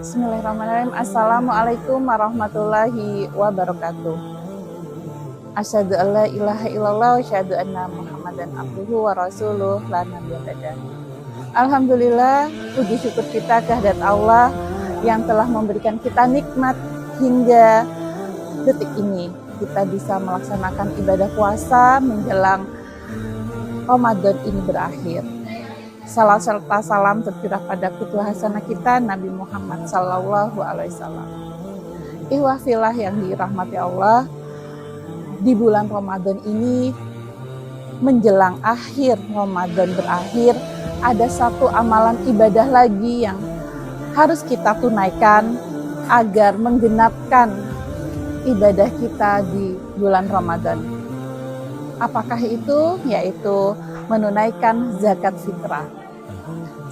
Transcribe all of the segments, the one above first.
Bismillahirrahmanirrahim. Assalamualaikum warahmatullahi wabarakatuh. Asyhadu an la ilaha illallah wa asyhadu anna Muhammadan abduhu wa rasuluh la nabiyya ba'dah. Alhamdulillah, puji syukur kita kehadirat Allah yang telah memberikan kita nikmat hingga detik ini. Kita bisa melaksanakan ibadah puasa menjelang Ramadan ini berakhir. Salam serta salam tercurah pada Qudwah Hasanah kita Nabi Muhammad Sallallahu Alaihi Wasallam. Ikhwah fillah yang dirahmati Allah, di bulan Ramadan ini menjelang akhir Ramadan berakhir, ada satu amalan ibadah lagi yang harus kita tunaikan agar menggenapkan ibadah kita di bulan Ramadan. Apakah itu? Yaitu menunaikan zakat fitrah.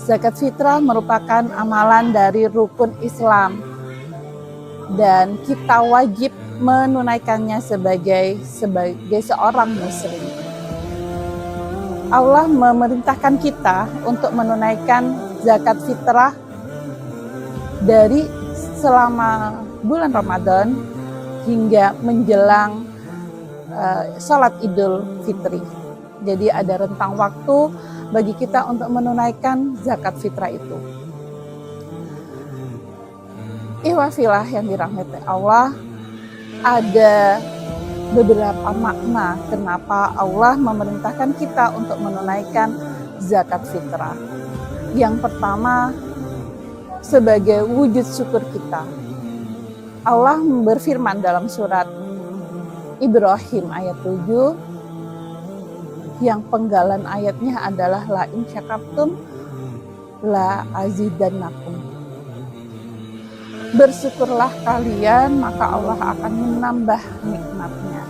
Zakat fitrah merupakan amalan dari rukun Islam dan kita wajib menunaikannya sebagai seorang muslim. Allah memerintahkan kita untuk menunaikan zakat fitrah dari selama bulan Ramadan hingga menjelang sholat Idul Fitri. Jadi ada rentang waktu bagi kita untuk menunaikan zakat fitrah itu. Ikhwah fillah yang dirahmati Allah, ada beberapa makna kenapa Allah memerintahkan kita untuk menunaikan zakat fitrah. Yang pertama, sebagai wujud syukur kita. Allah berfirman dalam surat Ibrahim ayat 7, yang penggalan ayatnya adalah la in syakartum la azidannakum. Bersyukurlah kalian maka Allah akan menambah nikmatnya.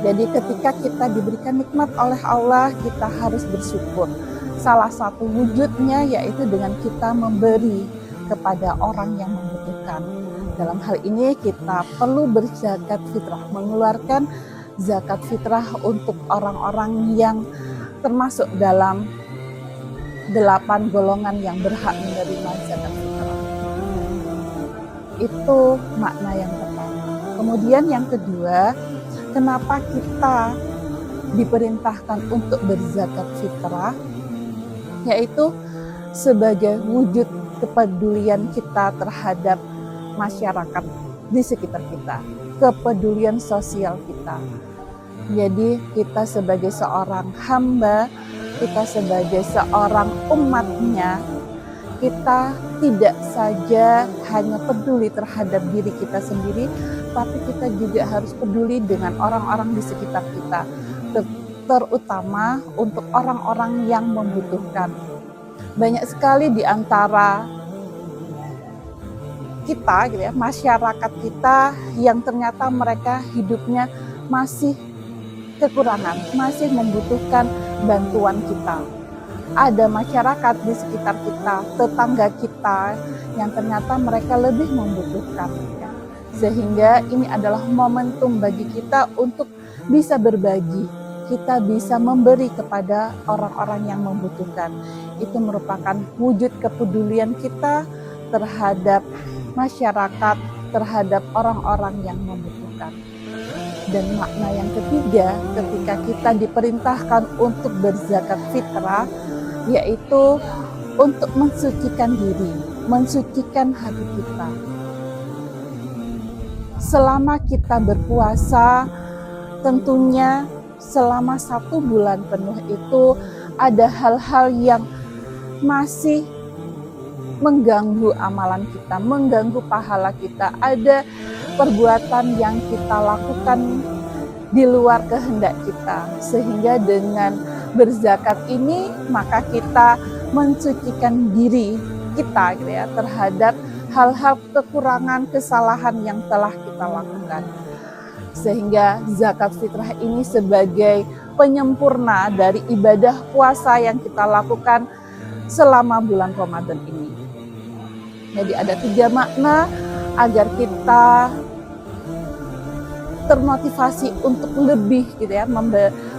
Jadi ketika kita diberikan nikmat oleh Allah, kita harus bersyukur. Salah satu wujudnya yaitu dengan kita memberi kepada orang yang membutuhkan. Dalam hal ini kita perlu berzakat fitrah, mengeluarkan zakat fitrah untuk orang-orang yang termasuk dalam 8 golongan yang berhak menerima zakat fitrah. Itu makna yang pertama. Kemudian yang kedua, kenapa kita diperintahkan untuk berzakat fitrah? Yaitu sebagai wujud kepedulian kita terhadap masyarakat di sekitar kita, kepedulian sosial kita. Jadi kita sebagai seorang hamba, kita sebagai seorang umatnya, kita tidak saja hanya peduli terhadap diri kita sendiri, tapi kita juga harus peduli dengan orang-orang di sekitar kita, terutama untuk orang-orang yang membutuhkan. Banyak sekali di antara kita, gitu ya, masyarakat kita yang ternyata mereka hidupnya masih kekurangan, masih membutuhkan bantuan kita. Ada masyarakat di sekitar kita, tetangga kita yang ternyata mereka lebih membutuhkan. Ya. Sehingga ini adalah momentum bagi kita untuk bisa berbagi. Kita bisa memberi kepada orang-orang yang membutuhkan. Itu merupakan wujud kepedulian kita terhadap masyarakat, terhadap orang-orang yang membutuhkan. Dan makna yang ketiga, ketika kita diperintahkan untuk berzakat fitrah, yaitu untuk mensucikan diri, mensucikan hati kita. Selama kita berpuasa, tentunya selama 1 bulan penuh itu ada hal-hal yang masih mengganggu amalan kita, mengganggu pahala kita. Ada perbuatan yang kita lakukan di luar kehendak kita. Sehingga dengan berzakat ini, maka kita mensucikan diri kita, gitu ya, terhadap hal-hal kekurangan, kesalahan yang telah kita lakukan. Sehingga zakat fitrah ini sebagai penyempurna dari ibadah puasa yang kita lakukan selama bulan Ramadan ini. Jadi ada 3 makna agar kita termotivasi untuk lebih, gitu ya,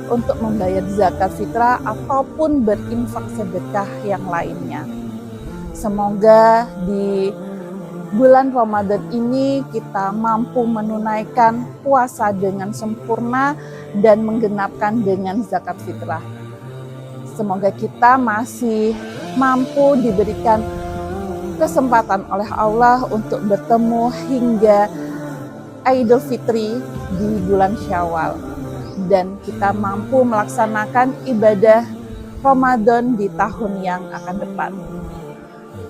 untuk membayar zakat fitrah ataupun berinfak sedekah yang lainnya. Semoga di bulan Ramadan ini kita mampu menunaikan puasa dengan sempurna dan menggenapkan dengan zakat fitrah. Semoga kita masih mampu diberikan kesempatan oleh Allah untuk bertemu hingga Idul Fitri di bulan Syawal, dan kita mampu melaksanakan ibadah Ramadan di tahun yang akan depan.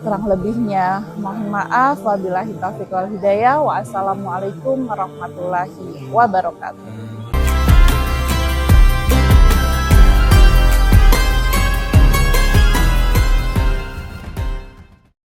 Kurang lebihnya mohon maaf, wabillahi taufiq wal hidayah. Wassalamualaikum warahmatullahi wabarakatuh.